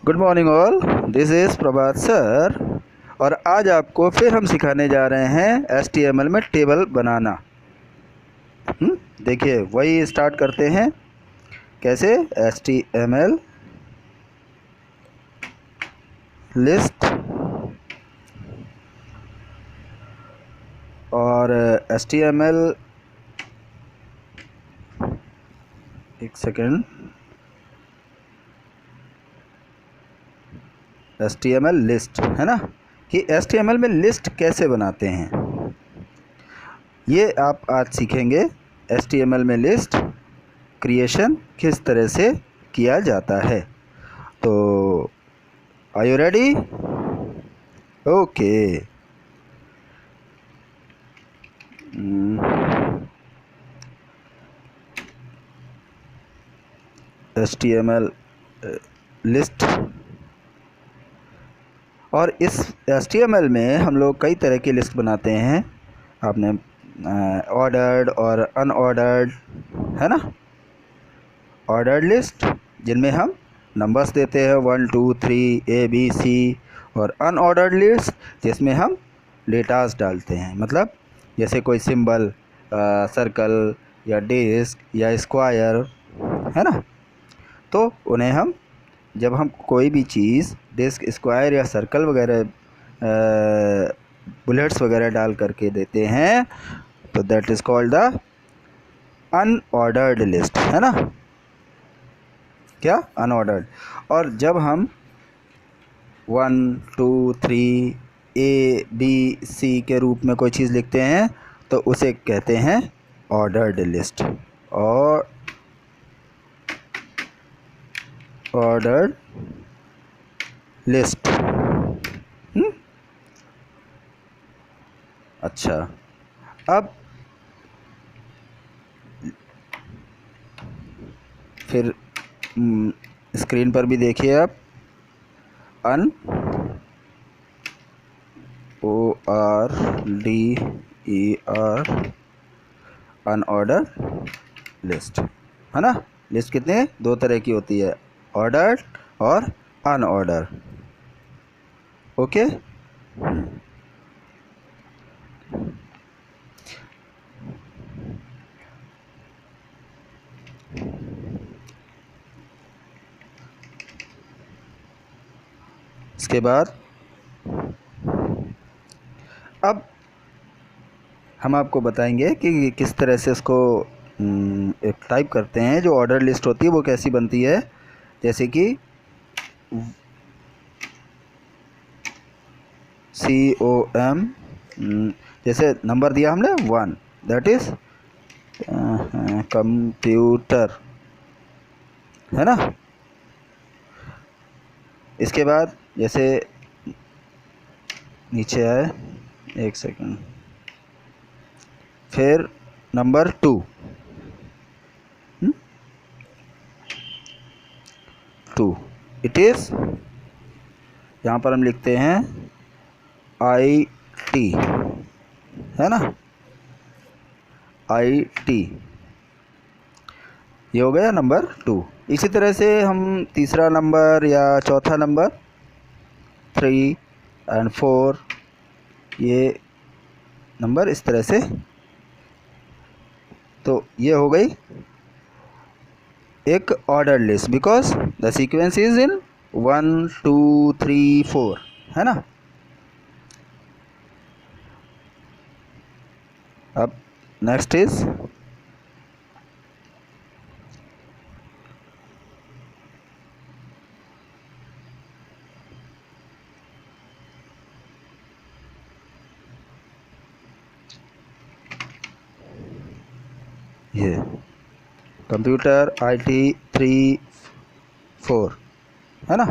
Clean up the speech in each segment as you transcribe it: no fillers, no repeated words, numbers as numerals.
Good morning all, this is Prabhat sir. और आज आपको फिर हम सिखाने जा रहे हैं HTML में टेबल बनाना। देखिए वही स्टार्ट करते हैं। कैसे? HTML लिस्ट और HTML एक सेकेंड HTML लिस्ट है ना, कि HTML में लिस्ट कैसे बनाते हैं ये आप आज सीखेंगे। HTML में लिस्ट क्रिएशन किस तरह से किया जाता है। तो are you ready? Okay. HTML list. और इस HTML में हम लोग कई तरह की लिस्ट बनाते हैं। आपने ऑर्डर्ड और अनऑर्डर्ड, है ना, ऑर्डर्ड लिस्ट जिनमें हम नंबर्स देते हैं 1 2 3 A B C, और अनऑर्डर्ड लिस्ट जिसमें हम डेटास डालते हैं, मतलब जैसे कोई सिंबल, सर्कल या डिस्क या स्क्वायर, है ना। तो उन्हें हम जब हम कोई भी चीज़ डिस्क, स्क्वायर या सर्कल वगैरह, बुलेट्स वगैरह डाल करके देते हैं तो that is called the unordered list, है ना। क्या? अनऑर्डर्ड। और जब हम 1 2 3 A B C के रूप में कोई चीज़ लिखते हैं तो उसे कहते हैं ऑर्डर्ड लिस्ट। और ऑर्डर्ड लिस्ट। अच्छा, अब फिर स्क्रीन पर भी देखिए आप, ORDER अनऑर्डर लिस्ट, है ना। लिस्ट कितने? दो तरह की होती है, ऑर्डर्ड और अनऑर्डर। ओके। इसके बाद अब हम आपको बताएंगे कि किस तरह से इसको एक टाइप करते हैं। जो ऑर्डर लिस्ट होती है वो कैसी बनती है, जैसे कि COM, जैसे नंबर दिया हमने 1, दैट इज़ कंप्यूटर, है ना। इसके बाद जैसे नीचे आए, एक सेकंड, फिर नंबर 2, 2 इट इज़, यहाँ पर हम लिखते हैं IT, है ना, IT। ये हो गया नंबर 2। इसी तरह से हम तीसरा नंबर या चौथा नंबर 3 और 4, ये नंबर इस तरह से। तो ये हो गई एक order list, because the sequence is in 1 2 3 4, है ना। अब नेक्स्ट इज ये कंप्यूटर IT 3 4, है ना।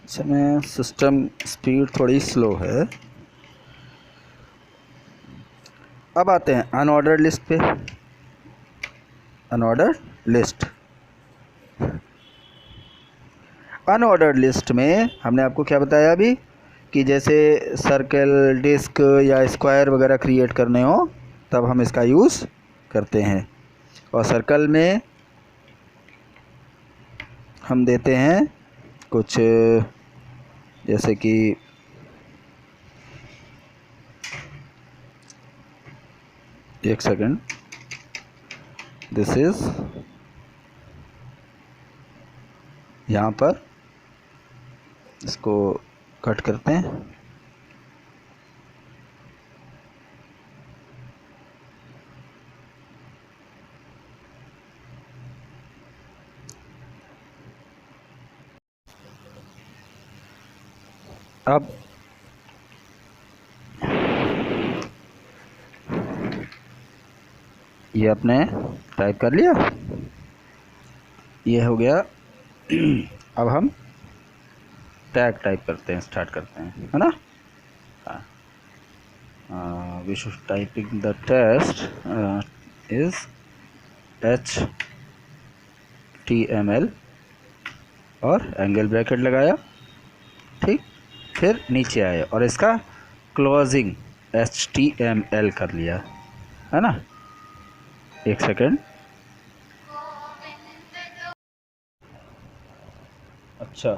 समय सिस्टम स्पीड थोड़ी स्लो है। अब आते हैं अनऑर्डर्ड लिस्ट पे। अनऑर्डर्ड लिस्ट, अनऑर्डर्ड लिस्ट में हमने आपको क्या बताया अभी, कि जैसे सर्कल, डिस्क या स्क्वायर वगैरह क्रिएट करने हो तब हम इसका यूज़ करते हैं। और सर्कल में हम देते हैं कुछ, जैसे कि एक सेकंड, दिस इज़, यहाँ पर इसको कट करते हैं। अब ये आपने टाइप कर लिया, ये हो गया। अब हम टैग टाइप करते हैं, स्टार्ट करते हैं, है ना। We should typing the test is HTML और एंगल ब्रैकेट लगाया, ठीक। फिर नीचे आया और इसका क्लोजिंग HTML कर लिया, है ना। एक सेकेंड। अच्छा,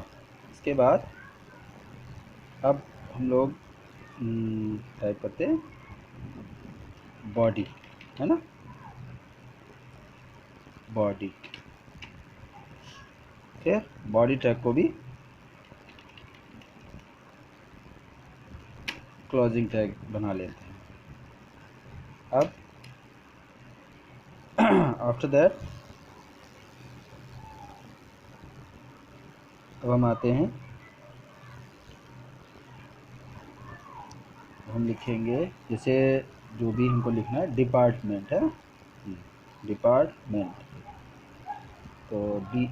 इसके बाद अब हम लोग टाइप करते हैं बॉडी, है ना, बॉडी। फिर बॉडी टैग को भी क्लोजिंग टैग बना लेते हैं। अब आफ्टर दैट अब हम आते हैं, हम लिखेंगे जैसे जो भी हमको लिखना है, डिपार्टमेंट, है ना, डिपार्टमेंट। तो DEPT,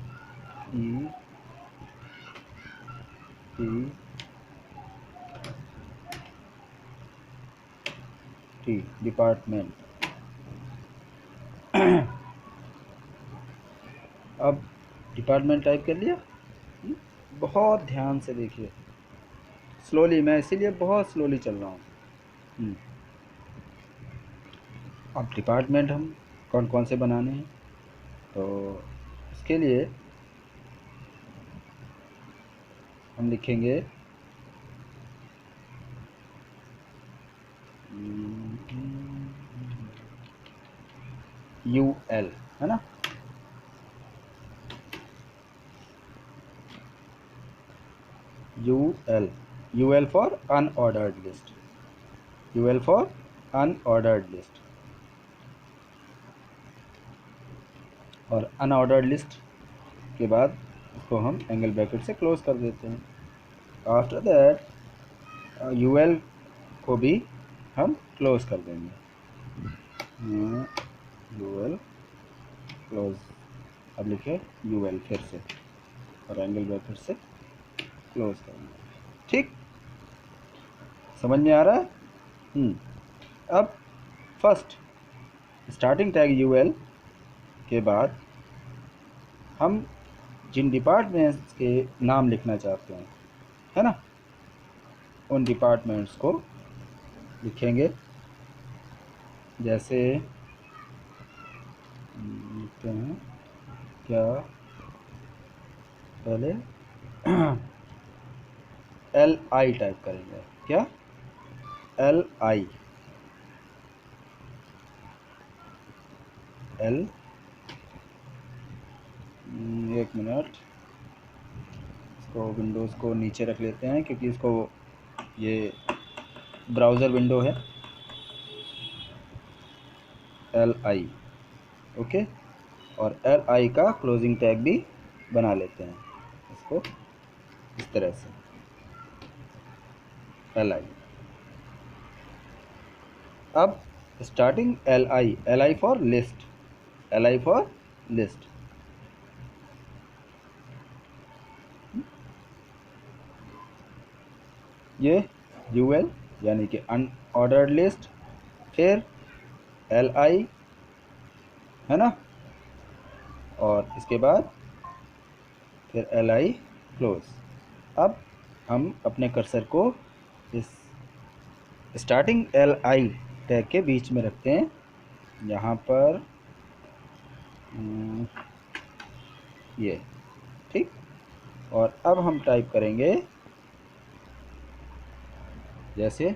डिपार्टमेंट। अब डिपार्टमेंट टाइप कर लिया। बहुत ध्यान से देखिए, स्लोली, मैं इसीलिए बहुत स्लोली चल रहा हूँ। अब डिपार्टमेंट हम कौन कौन से बनाने हैं, तो इसके लिए हम लिखेंगे UL, है ना, UL for unordered list, UL for unordered list. और अनऑर्डर्ड लिस्ट के बाद उसको हम एंगल ब्रैकेट से क्लोज कर देते हैं। आफ्टर दैट UL को भी हम क्लोज कर देंगे, UL क्लोज। अब लिखे UL फिर से और एंगल ब्रैकेट से क्लोज करेंगे, ठीक, समझ में आ रहा है। अब फर्स्ट स्टार्टिंग टैग UL के बाद हम जिन डिपार्टमेंट्स के नाम लिखना चाहते हैं, है ना, उन डिपार्टमेंट्स को लिखेंगे। जैसे लिखते हैं क्या, पहले LI टाइप करेंगे, क्या, LI, एक मिनट, इसको विंडोज़ को नीचे रख लेते हैं क्योंकि इसको ये ब्राउज़र विंडो है। LI, okay. और LI का क्लोजिंग टैग भी बना लेते हैं, इसको इस तरह से, LI। अब starting LI for list, LI for list. ये UL यानी कि अनऑर्डर्ड लिस्ट, फिर LI, है ना, और इसके बाद फिर LI क्लोज। अब हम अपने कर्सर को इस स्टार्टिंग LI टैग के बीच में रखते हैं, यहाँ पर ये, ठीक। और अब हम टाइप करेंगे जैसे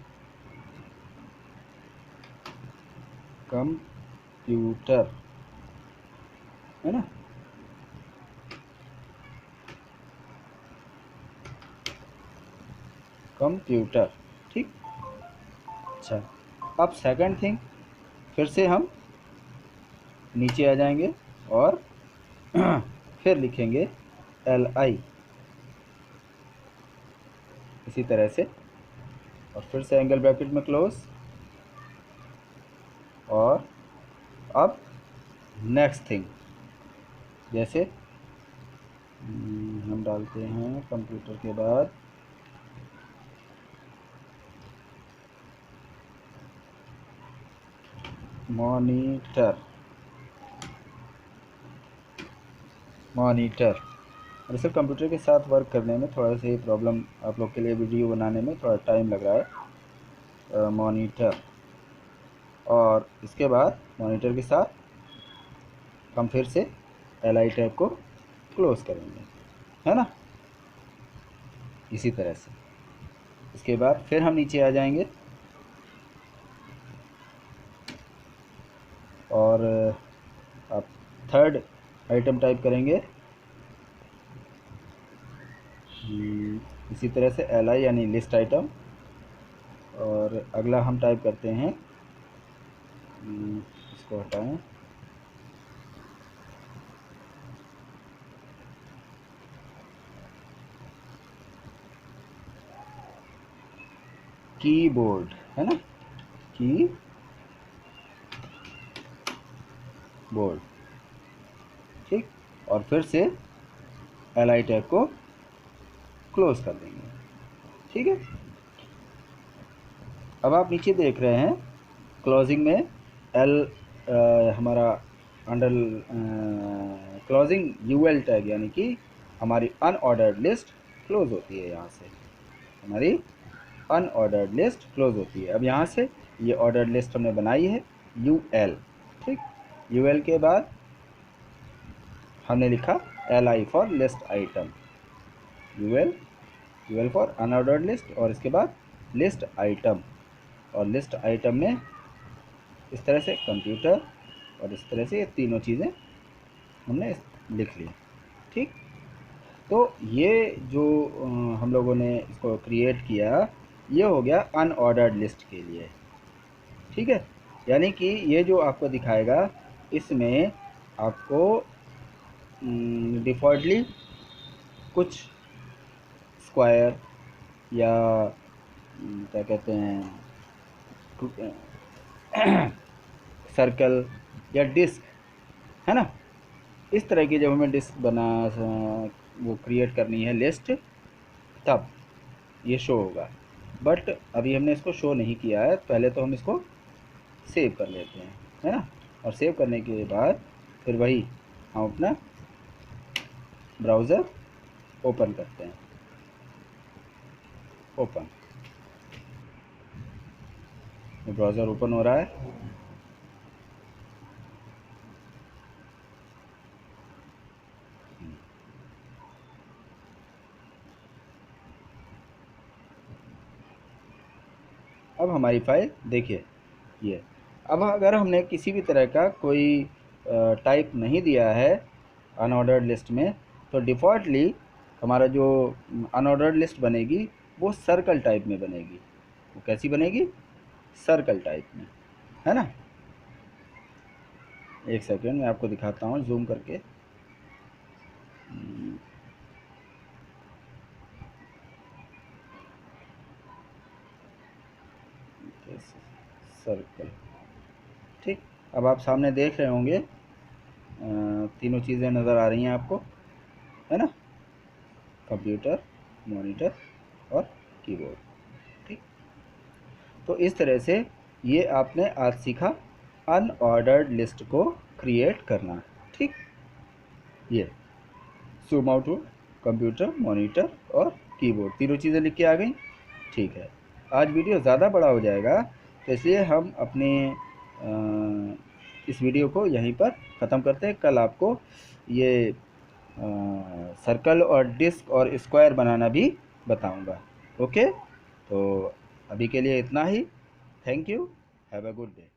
कंप्यूटर, है ना, कंप्यूटर, ठीक। अच्छा, अब सेकंड थिंग, फिर से हम नीचे आ जाएंगे और फिर लिखेंगे LI इसी तरह से, और फिर से एंगल ब्रैकेट में क्लोज। और अब नेक्स्ट थिंग, जैसे हम डालते हैं कंप्यूटर के बाद मॉनिटर, मॉनिटर। और सिर्फ कंप्यूटर के साथ वर्क करने में थोड़ा सा ही प्रॉब्लम, आप लोग के लिए वीडियो बनाने में थोड़ा टाइम लग रहा है, मॉनिटर। और इसके बाद मॉनिटर के साथ हम फिर से LI टैग को क्लोज करेंगे, है ना, इसी तरह से। इसके बाद फिर हम नीचे आ जाएंगे और आप थर्ड आइटम टाइप करेंगे इसी तरह से LI यानी लिस्ट आइटम। और अगला हम टाइप करते हैं, इसको हटाएं, कीबोर्ड, है ना, की बोर्ड, ठीक। और फिर से LI टैग को क्लोज कर देंगे, ठीक है। अब आप नीचे देख रहे हैं क्लोजिंग में हमारा अंडर क्लोजिंग UL टैग, यानी कि हमारी अनऑर्डर्ड लिस्ट क्लोज होती है। यहाँ से हमारी अनऑर्डर्ड लिस्ट क्लोज होती है। अब यहाँ से ये ऑर्डर्ड लिस्ट हमने बनाई है UL, ठीक। UL के बाद हमने लिखा LI for list item, UL for unordered list, और इसके बाद लिस्ट आइटम। और लिस्ट आइटम में इस तरह से कंप्यूटर, और इस तरह से ये तीनों चीज़ें हमने लिख ली, ठीक। तो ये जो हम लोगों ने इसको क्रिएट किया, ये हो गया अनऑर्डर्ड लिस्ट के लिए, ठीक है। यानी कि ये जो आपको दिखाएगा, इसमें आपको डिफ़ॉल्टली कुछ स्क्वायर या क्या कहते हैं सर्कल या डिस्क, है ना, इस तरह की जब हमें डिस्क वो क्रिएट करनी है लिस्ट, तब ये शो होगा। बट अभी हमने इसको शो नहीं किया है, पहले तो हम इसको सेव कर लेते हैं, है ना। और सेव करने के बाद फिर वही हम अपना ब्राउज़र ओपन करते हैं, ओपन, ब्राउज़र ओपन हो रहा है। अब हमारी फाइल देखिए ये। अब अगर हमने किसी भी तरह का कोई टाइप नहीं दिया है अनऑर्डर्ड लिस्ट में, तो डिफ़ॉल्टली हमारा जो अनऑर्डर्ड लिस्ट बनेगी वो सर्कल टाइप में बनेगी। वो कैसी बनेगी? सर्कल टाइप में, है ना। एक सेकेंड मैं आपको दिखाता हूँ जूम करके। सर्कल, ठीक। अब आप सामने देख रहे होंगे तीनों चीज़ें नज़र आ रही हैं आपको, है ना, कंप्यूटर, मॉनिटर और कीबोर्ड, ठीक। तो इस तरह से ये आपने आज सीखा अनऑर्डर्ड लिस्ट को क्रिएट करना, ठीक। ये जूम आउट हो, कंप्यूटर, मॉनिटर और कीबोर्ड, तीनों चीज़ें लिख के आ गई, ठीक है। आज वीडियो ज़्यादा बड़ा हो जाएगा, तो इसलिए हम अपने इस वीडियो को यहीं पर ख़त्म करते हैं। कल आपको ये सर्कल और डिस्क और स्क्वायर बनाना भी बताऊंगा। ओके, तो अभी के लिए इतना ही। Thank you, have a good day.